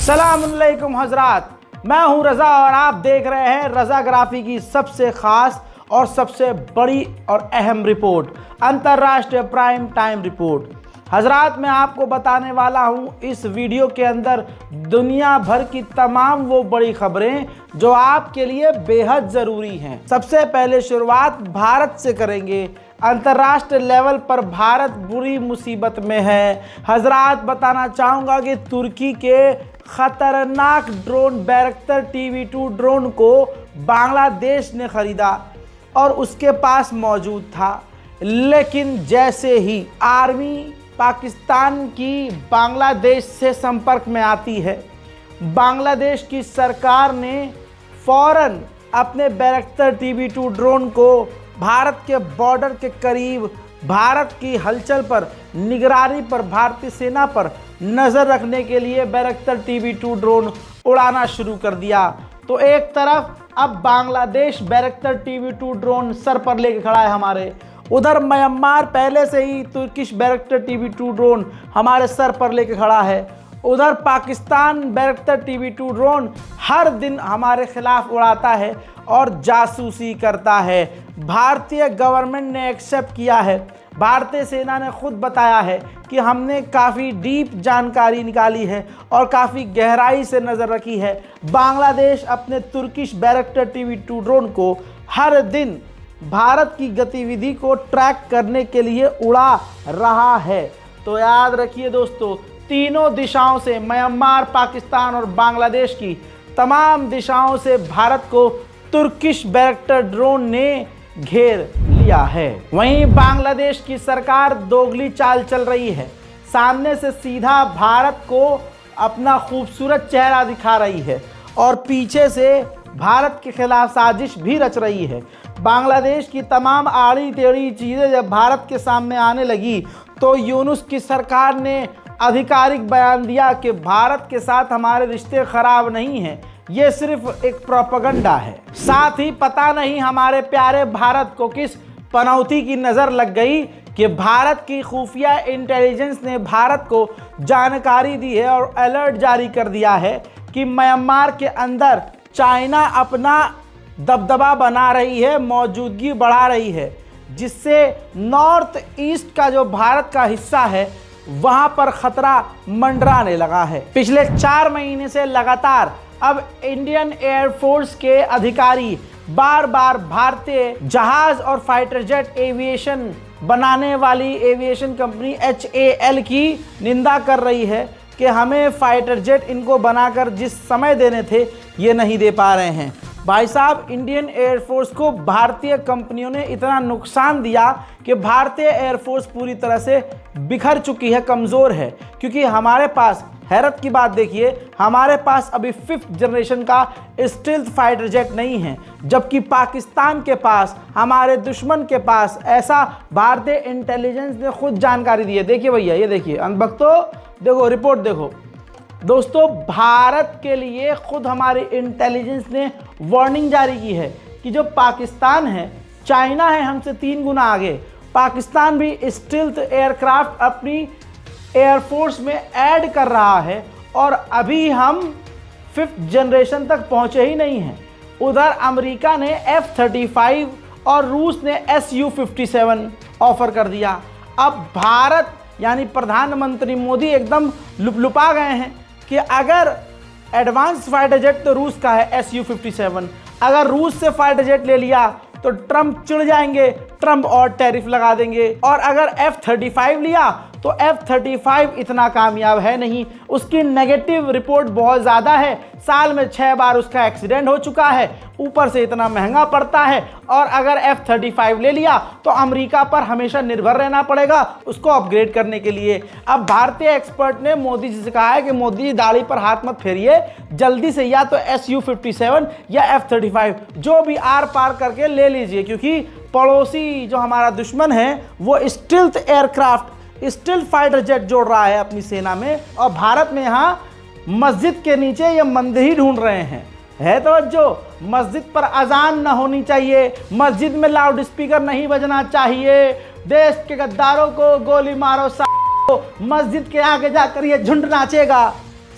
अस्सलामुअलैकुम हजरात, मैं हूं रज़ा और आप देख रहे हैं रज़ाग्राफी की सबसे ख़ास और सबसे बड़ी और अहम रिपोर्ट, अंतर्राष्ट्रीय प्राइम टाइम रिपोर्ट। हजरात, मैं आपको बताने वाला हूं इस वीडियो के अंदर दुनिया भर की तमाम वो बड़ी खबरें जो आपके लिए बेहद ज़रूरी हैं। सबसे पहले शुरुआत भारत से करेंगे। अंतर्राष्ट्रीय लेवल पर भारत बुरी मुसीबत में है। हजरात, बताना चाहूँगा कि तुर्की के ख़तरनाक ड्रोन बैरक्तर TB2 ड्रोन को बांग्लादेश ने ख़रीदा और उसके पास मौजूद था, लेकिन जैसे ही आर्मी पाकिस्तान की बांग्लादेश से संपर्क में आती है, बांग्लादेश की सरकार ने फ़ौरन अपने बैरक्तर TB2 ड्रोन को भारत के बॉर्डर के करीब भारत की हलचल पर, निगरानी पर, भारतीय सेना पर नज़र रखने के लिए बैरक्तर TB2 ड्रोन उड़ाना शुरू कर दिया। तो एक तरफ अब बांग्लादेश बैरक्तर TB2 ड्रोन सर पर लेके खड़ा है हमारे, उधर म्यांमार पहले से ही तुर्किश बैरक्तर TB2 ड्रोन हमारे सर पर लेके खड़ा है, उधर पाकिस्तान बैरक्तर TB2 ड्रोन हर दिन हमारे खिलाफ उड़ाता है और जासूसी करता है। भारतीय गवर्नमेंट ने एक्सेप्ट किया है, भारतीय सेना ने खुद बताया है कि हमने काफ़ी डीप जानकारी निकाली है और काफ़ी गहराई से नज़र रखी है। बांग्लादेश अपने तुर्किश बैरक्तर TB2 ड्रोन को हर दिन भारत की गतिविधि को ट्रैक करने के लिए उड़ा रहा है। तो याद रखिए दोस्तों, तीनों दिशाओं से, म्यांमार, पाकिस्तान और बांग्लादेश की तमाम दिशाओं से भारत को तुर्किश बैरक्तर ड्रोन ने घेर लिया है। वहीं बांग्लादेश की सरकार दोगली चाल चल रही है, सामने से सीधा भारत को अपना खूबसूरत चेहरा दिखा रही है और पीछे से भारत के खिलाफ साजिश भी रच रही है। बांग्लादेश की तमाम आड़ी टेढ़ी चीज़ें जब भारत के सामने आने लगी तो यूनुस की सरकार ने आधिकारिक बयान दिया कि भारत के साथ हमारे रिश्ते खराब नहीं हैं, ये सिर्फ एक प्रोपेगेंडा है। साथ ही पता नहीं हमारे प्यारे भारत को किस पनौती की नज़र लग गई कि भारत की खुफिया इंटेलिजेंस ने भारत को जानकारी दी है और अलर्ट जारी कर दिया है कि म्यांमार के अंदर चाइना अपना दबदबा बना रही है, मौजूदगी बढ़ा रही है, जिससे नॉर्थ ईस्ट का जो भारत का हिस्सा है वहाँ पर ख़तरा मंडराने लगा है। पिछले 4 महीने से लगातार अब इंडियन एयरफोर्स के अधिकारी बार बार भारतीय जहाज और फाइटर जेट एविएशन बनाने वाली एविएशन कंपनी HAL की निंदा कर रही है कि हमें फाइटर जेट इनको बनाकर जिस समय देने थे ये नहीं दे पा रहे हैं। भाई साहब, इंडियन एयरफोर्स को भारतीय कंपनियों ने इतना नुकसान दिया कि भारतीय एयरफोर्स पूरी तरह से बिखर चुकी है, कमज़ोर है, क्योंकि हमारे पास, हैरत की बात देखिए, हमारे पास अभी 5th जनरेशन का स्टील्थ फाइटर जेट नहीं है, जबकि पाकिस्तान के पास, हमारे दुश्मन के पास ऐसा भारतीय इंटेलिजेंस ने खुद जानकारी दी है। देखिए भैया, ये देखिए अनबख्तो, देखो रिपोर्ट देखो दोस्तों, भारत के लिए खुद हमारी इंटेलिजेंस ने वार्निंग जारी की है कि जो पाकिस्तान है, चाइना है हमसे 3 गुना आगे, पाकिस्तान भी स्टील्थ एयरक्राफ्ट अपनी एयरफोर्स में ऐड कर रहा है और अभी हम 5th जनरेशन तक पहुंचे ही नहीं हैं। उधर अमेरिका ने F-35 और रूस ने Su-57 ऑफर कर दिया। अब भारत यानी प्रधानमंत्री मोदी एकदम लुपलुपा गए हैं कि अगर एडवांस फाइटर जेट तो रूस का है Su-57, अगर रूस से फाइटर जेट ले लिया तो ट्रंप चिढ़ जाएंगे, ट्रंप और टैरिफ लगा देंगे, और अगर F-35 लिया तो F-35 इतना कामयाब है नहीं, उसकी नेगेटिव रिपोर्ट बहुत ज़्यादा है, साल में 6 बार उसका एक्सीडेंट हो चुका है, ऊपर से इतना महंगा पड़ता है, और अगर F-35 ले लिया तो अमेरिका पर हमेशा निर्भर रहना पड़ेगा उसको अपग्रेड करने के लिए। अब भारतीय एक्सपर्ट ने मोदी जी से कहा है कि मोदी जी दाढ़ी पर हाथ मत फेरिए, जल्दी से या तो Su-57 या F-35 जो भी आर पार करके ले लीजिए, क्योंकि पड़ोसी जो हमारा दुश्मन है वो stealth aircraft, stealth fighter jet जोड़ रहा है अपनी सेना में, और भारत में यहाँ मस्जिद के नीचे ये मंदिर ही ढूंढ रहे हैं। है तो जो मस्जिद पर अजान न होनी चाहिए, मस्जिद में लाउड स्पीकर नहीं बजना चाहिए, देश के गद्दारों को गोली मारो, मस्जिद के आगे जाकर ये झुंड नाचेगा,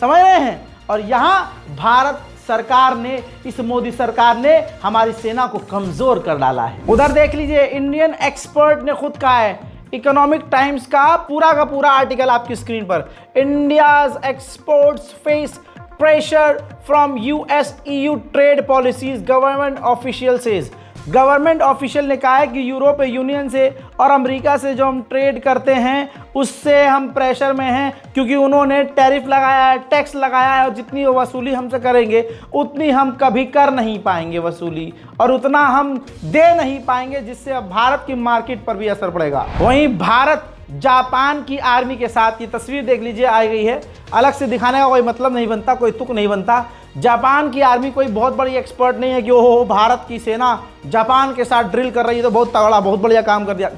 समझ रहे हैं। और यहाँ भारत सरकार ने, इस मोदी सरकार ने हमारी सेना को कमजोर कर डाला है। उधर देख लीजिए, इंडियन एक्सपर्ट ने खुद कहा है, इकोनॉमिक टाइम्स का पूरा आर्टिकल आपकी स्क्रीन पर, India's exports face pressure from US EU trade policies, government official says. Government official ने कहा है कि यूरोपीय यूनियन से और अमेरिका से जो हम ट्रेड करते हैं उससे हम प्रेशर में हैं, क्योंकि उन्होंने टैरिफ लगाया है, टैक्स लगाया है, और जितनी वो वसूली हमसे करेंगे उतनी हम कभी कर नहीं पाएंगे वसूली, और उतना हम दे नहीं पाएंगे, जिससे अब भारत की मार्केट पर भी असर पड़ेगा। वहीं भारत जापान की आर्मी के साथ, ये तस्वीर देख लीजिए आई गई है, अलग से दिखाने का कोई मतलब नहीं बनता, कोई तुक नहीं बनता। जापान की आर्मी कोई बहुत बड़ी एक्सपर्ट नहीं है कि ओहो भारत की सेना जापान के साथ ड्रिल कर रही है तो बहुत तगड़ा, बहुत बढ़िया काम कर दिया।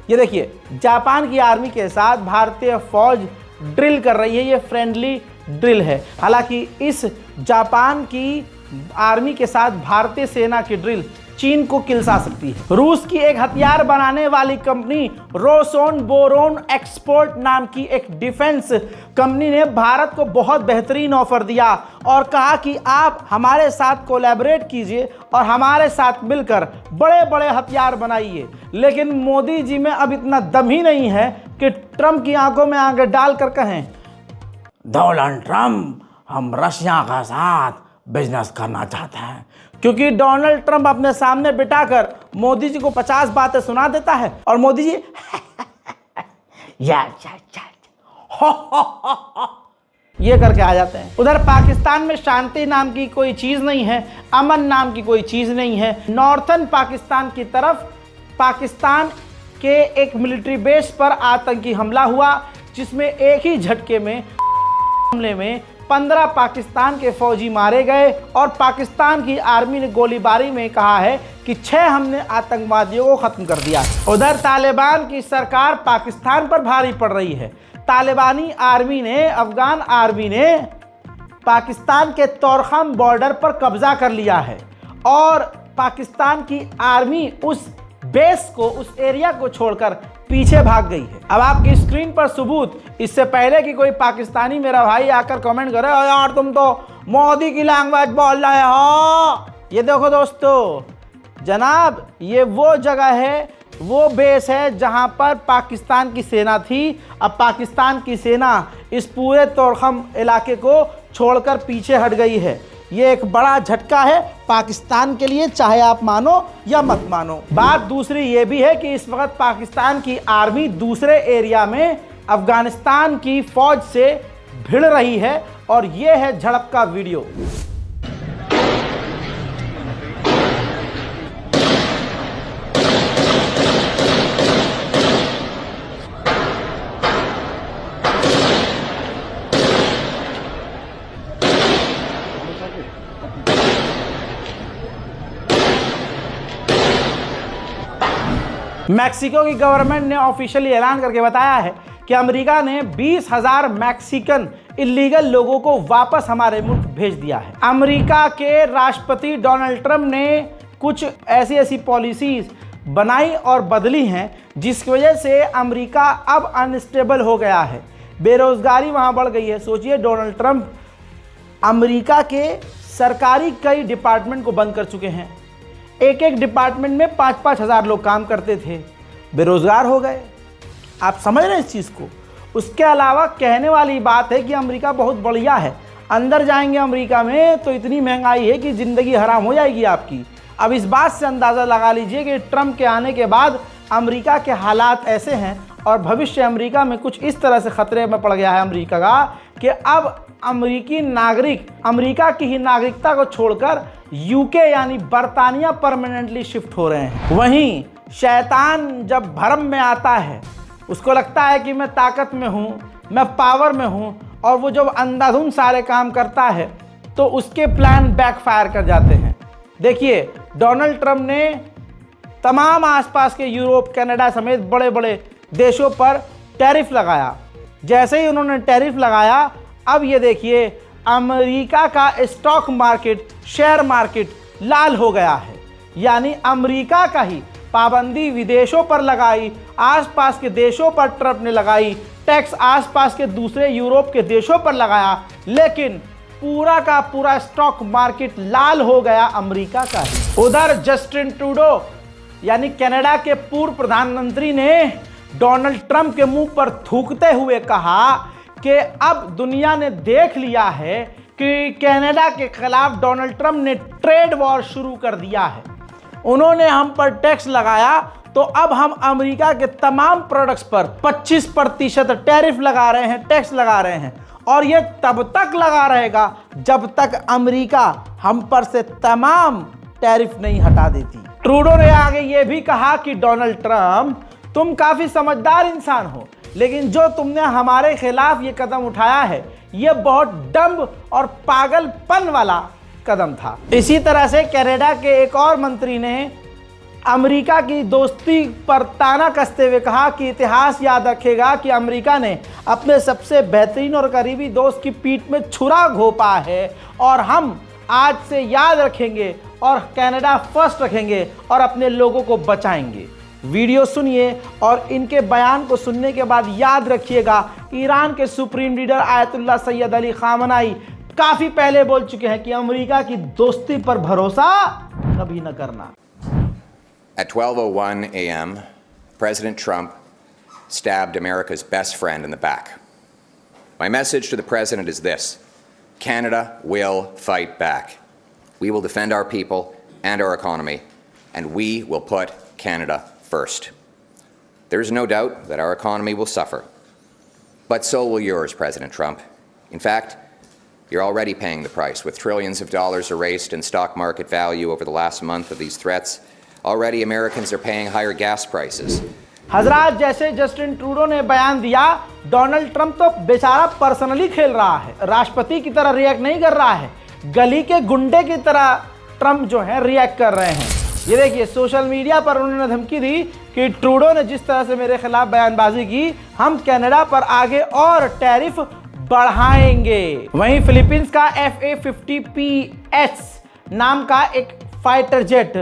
ये देखिए, जापान की आर्मी के साथ भारतीय फौज ड्रिल कर रही है, ये फ्रेंडली ड्रिल है। हालांकि इस जापान की आर्मी के साथ भारतीय सेना की ड्रिल चीन को किलसा सकती है। रूस की एक हथियार बनाने वाली कंपनी रोसोन बोरोन एक्सपोर्ट नाम की एक डिफेंस कंपनी ने भारत को बहुत बेहतरीन ऑफर दिया और कहा कि आप हमारे साथ कोलैबोरेट कीजिए और हमारे साथ मिलकर बड़े बड़े हथियार बनाइए। लेकिन मोदी जी में अब इतना दम ही नहीं है कि ट्रंप की आंखों में आंखें डालकर कहें, डोनाल्ड ट्रंप हम रशिया के साथ बिजनेस करना चाहते हैं, क्योंकि डोनाल्ड ट्रंप अपने सामने बिठाकर मोदी जी को 50 बातें सुना देता है और मोदी जी ये करके आ जाते हैं। उधर पाकिस्तान में शांति नाम की कोई चीज नहीं है, अमन नाम की कोई चीज नहीं है। नॉर्थन पाकिस्तान की तरफ पाकिस्तान के एक मिलिट्री बेस पर आतंकी हमला हुआ, जिसमें एक ही झटके में हमले में 15 पाकिस्तान के फौजी मारे गए और पाकिस्तान की आर्मी ने गोलीबारी में कहा है कि 6 हमने आतंकवादियों को खत्म कर दिया। उधर तालिबान की सरकार पाकिस्तान पर भारी पड़ रही है। तालिबानी आर्मी ने, अफगान आर्मी ने पाकिस्तान के तोरखम बॉर्डर पर कब्जा कर लिया है और पाकिस्तान की आर्मी उस बेस को, उस एरिया को छोड़कर पीछे भाग गई है। अब आपकी स्क्रीन पर सबूत, इससे पहले कि कोई पाकिस्तानी मेरा भाई आकर कमेंट करे यार तुम तो मोदी की लैंग्वेज बोल रहे हो, ये देखो दोस्तों, जनाब ये वो जगह है, वो बेस है जहां पर पाकिस्तान की सेना थी। अब पाकिस्तान की सेना इस पूरे तोरखम इलाके को छोड़कर पीछे हट गई है। ये एक बड़ा झटका है पाकिस्तान के लिए, चाहे आप मानो या मत मानो। बात दूसरी ये भी है कि इस वक्त पाकिस्तान की आर्मी दूसरे एरिया में अफगानिस्तान की फौज से भिड़ रही है और ये है झड़प का वीडियो। मैक्सिको की गवर्नमेंट ने ऑफिशियली ऐलान करके बताया है कि अमेरिका ने 20,000 मैक्सिकन इलीगल लोगों को वापस हमारे मुल्क भेज दिया है। अमेरिका के राष्ट्रपति डोनाल्ड ट्रंप ने कुछ ऐसी पॉलिसीज बनाई और बदली हैं जिसकी वजह से अमेरिका अब अनस्टेबल हो गया है, बेरोजगारी वहां बढ़ गई है। सोचिए, डोनाल्ड ट्रंप अमेरिका के सरकारी कई डिपार्टमेंट को बंद कर चुके हैं। एक डिपार्टमेंट में 5-5 हज़ार लोग काम करते थे, बेरोजगार हो गए। आप समझ रहे हैं इस चीज़ को। उसके अलावा कहने वाली बात है कि अमेरिका बहुत बढ़िया है, अंदर जाएंगे अमेरिका में तो इतनी महंगाई है कि ज़िंदगी हराम हो जाएगी आपकी। अब इस बात से अंदाज़ा लगा लीजिए कि ट्रंप के आने के बाद अमेरिका के हालात ऐसे हैं और भविष्य अमेरिका में कुछ इस तरह से खतरे में पड़ गया है अमेरिका का कि अब अमेरिकी नागरिक अमेरिका की ही नागरिकता को छोड़कर यूके यानी बर्तानिया परमानेंटली शिफ्ट हो रहे हैं। वहीं शैतान जब भरम में आता है, उसको लगता है कि मैं ताकत में हूँ, मैं पावर में हूँ, और वो जब अंधाधुंध सारे काम करता है तो उसके प्लान बैकफायर कर जाते हैं। देखिए, डोनाल्ड ट्रंप ने तमाम आसपास के यूरोप, कनाडा समेत बड़े बड़े देशों पर टैरिफ लगाया। जैसे ही उन्होंने टैरिफ लगाया, अब ये देखिए अमेरिका का स्टॉक मार्केट, शेयर मार्केट लाल हो गया है। यानी अमेरिका का ही पाबंदी विदेशों पर लगाई, आसपास के देशों पर ट्रंप ने लगाई, टैक्स आसपास के दूसरे यूरोप के देशों पर लगाया, लेकिन पूरा का पूरा स्टॉक मार्केट लाल हो गया अमेरिका का ही। उधर जस्टिन ट्रूडो यानी कनाडा के पूर्व प्रधानमंत्री ने डोनाल्ड ट्रंप के मुंह पर थूकते हुए कहा कि अब दुनिया ने देख लिया है कि कनाडा के खिलाफ डोनाल्ड ट्रंप ने ट्रेड वॉर शुरू कर दिया है। उन्होंने हम पर टैक्स लगाया तो अब हम अमेरिका के तमाम प्रोडक्ट्स पर 25% टैरिफ लगा रहे हैं, टैक्स लगा रहे हैं, और ये तब तक लगा रहेगा जब तक अमेरिका हम पर से तमाम टैरिफ नहीं हटा देती। ट्रूडो ने आगे ये भी कहा कि डोनाल्ड ट्रंप, तुम काफी समझदार इंसान हो, लेकिन जो तुमने हमारे खिलाफ ये कदम उठाया है ये बहुत डम्ब और पागलपन वाला कदम था। इसी तरह से कनाडा के एक और मंत्री ने अमेरिका की दोस्ती पर ताना कसते हुए कहा कि इतिहास याद रखेगा कि अमेरिका ने अपने सबसे बेहतरीन और करीबी दोस्त की पीठ में छुरा घोंपा है, और हम आज से याद रखेंगे और कनाडा फर्स्ट रखेंगे और अपने लोगों को बचाएंगे। वीडियो सुनिए और इनके बयान को सुनने के बाद याद रखिएगा, ईरान के supreme leader Ayatollah Syed Ali खामनाई काफी पहले बोल चुके हैं कि अमेरिका की दोस्ती पर भरोसा कभी न करना। At 12:01 a.m., President Trump stabbed America's best friend in the back. My message to the President is this: Canada will fight back. We will defend our people and our economy, and we will put Canada first. There is no doubt that our economy will suffer, but so will yours, President Trump. In fact, you're already paying the price, with trillions of dollars erased in stock market value over the last month of these threats. Already Americans are paying higher gas prices. हजरात, जैसे Justin Trudeau ने बयान दिया, Donald Trump तो बेचारा personally खेल रहा है, राष्ट्रपति की तरह रिएक्ट नहीं कर रहा है, गली के गुंडे की तरह ट्रंप जो है रिएक्ट कर रहे हैं। ये देखिए, सोशल मीडिया पर उन्होंने धमकी दी कि ट्रूडो ने जिस तरह से मेरे खिलाफ बयानबाजी की, हम कनाडा पर आगे और टैरिफ बढ़ाएंगे। वहीं फिलीपींस का FA-50PS नाम का एक फाइटर जेट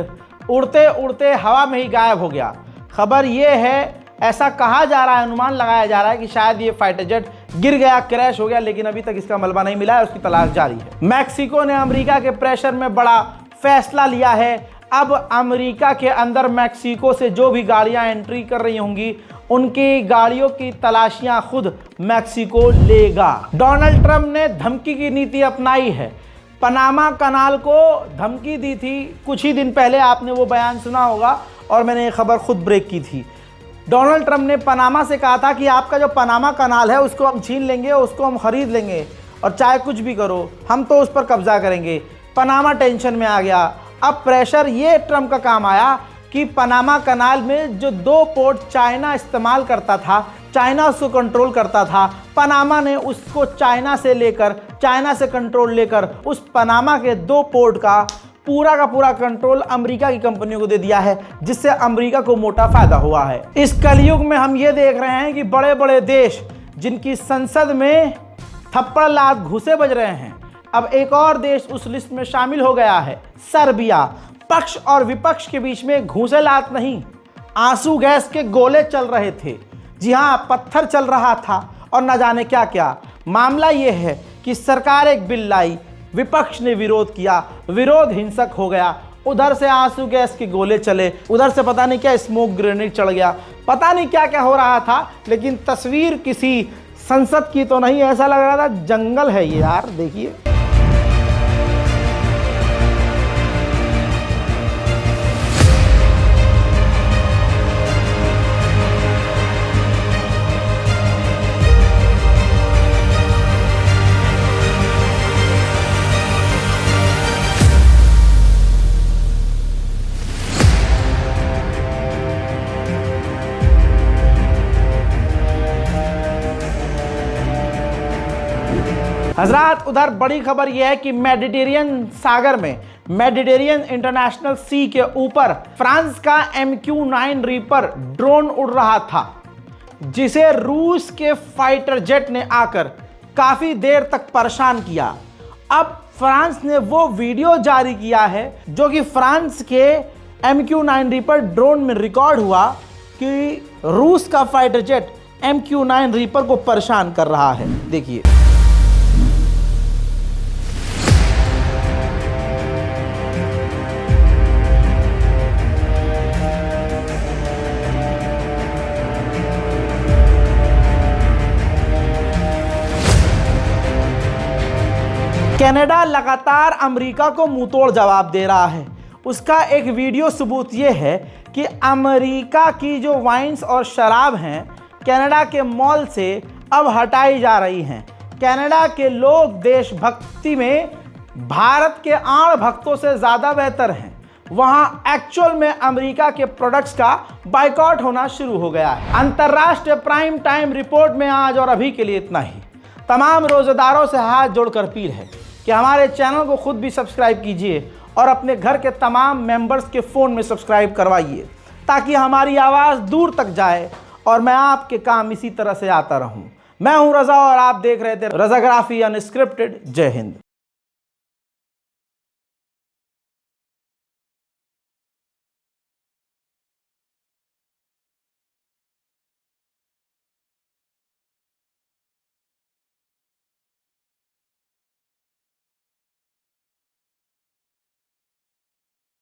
उड़ते उड़ते हवा में ही गायब हो गया। खबर ये है, ऐसा कहा जा रहा है, अनुमान लगाया जा रहा है कि शायद ये फाइटर जेट गिर गया, क्रैश हो गया, लेकिन अभी तक इसका मलबा नहीं मिला है, उसकी तलाश जारी है। मैक्सिको ने अमेरिका के प्रेशर में बड़ा फैसला लिया है। अब अमेरिका के अंदर मैक्सिको से जो भी गाड़ियां एंट्री कर रही होंगी, उनकी गाड़ियों की तलाशियां खुद मैक्सिको लेगा। डोनाल्ड ट्रंप ने धमकी की नीति अपनाई है। पनामा कनाल को धमकी दी थी कुछ ही दिन पहले, आपने वो बयान सुना होगा, और मैंने ये खबर खुद ब्रेक की थी। डोनाल्ड ट्रंप ने पनामा से कहा था कि आपका जो पनामा कनाल है उसको हम छीन लेंगे, उसको हम खरीद लेंगे, और चाहे कुछ भी करो हम तो उस पर कब्जा करेंगे। पनामा टेंशन में आ गया। अब प्रेशर ये ट्रंप का काम आया कि पनामा कनाल में जो 2 पोर्ट चाइना इस्तेमाल करता था, चाइना उसको कंट्रोल करता था, पनामा ने उसको चाइना से कंट्रोल लेकर उस पनामा के 2 पोर्ट का पूरा कंट्रोल अमेरिका की कंपनियों को दे दिया है, जिससे अमेरिका को मोटा फायदा हुआ है। इस कलयुग में हम ये देख रहे हैं कि बड़े बड़े देश जिनकी संसद में थप्पड़ लात घुसे बज रहे हैं, अब एक और देश उस लिस्ट में शामिल हो गया है, सर्बिया। पक्ष और विपक्ष के बीच में घूसे लात नहीं, आंसू गैस के गोले चल रहे थे। जी हाँ, पत्थर चल रहा था और न जाने क्या क्या। मामला यह है कि सरकार एक बिल लाई, विपक्ष ने विरोध किया, विरोध हिंसक हो गया, उधर से आंसू गैस के गोले चले, उधर से पता नहीं क्या स्मोक ग्रेनेड चढ़ गया, पता नहीं क्या क्या हो रहा था, लेकिन तस्वीर किसी संसद की तो नहीं, ऐसा लग रहा था जंगल है ये यार। देखिए, हजरात, उधर बड़ी खबर यह है कि मेडिटेरियन सागर में, मेडिटेरियन इंटरनेशनल सी के ऊपर फ्रांस का MQ-9 रीपर ड्रोन उड़ रहा था, जिसे रूस के फाइटर जेट ने आकर काफी देर तक परेशान किया। अब फ्रांस ने वो वीडियो जारी किया है जो कि फ्रांस के MQ-9 रीपर ड्रोन में रिकॉर्ड हुआ कि रूस का फाइटर जेट MQ-9 रीपर को परेशान कर रहा है। देखिए, कनाडा लगातार अमेरिका को मुंहतोड़ जवाब दे रहा है। उसका एक वीडियो सबूत ये है कि अमेरिका की जो वाइन्स और शराब हैं कनाडा के मॉल से अब हटाई जा रही हैं। कनाडा के लोग देशभक्ति में भारत के आड़ भक्तों से ज़्यादा बेहतर हैं। वहाँ एक्चुअल में अमेरिका के प्रोडक्ट्स का बाइकआउट होना शुरू हो गया है। अंतर्राष्ट्रीय प्राइम टाइम रिपोर्ट में आज और अभी के लिए इतना ही। तमाम रोज़ेदारों से हाथ जोड़कर अपील है कि हमारे चैनल को खुद भी सब्सक्राइब कीजिए और अपने घर के तमाम मेंबर्स के फ़ोन में सब्सक्राइब करवाइए ताकि हमारी आवाज़ दूर तक जाए और मैं आपके काम इसी तरह से आता रहूं। मैं हूं रज़ा और आप देख रहे थे रज़ाग्राफी अनस्क्रिप्टेड। जय हिंद।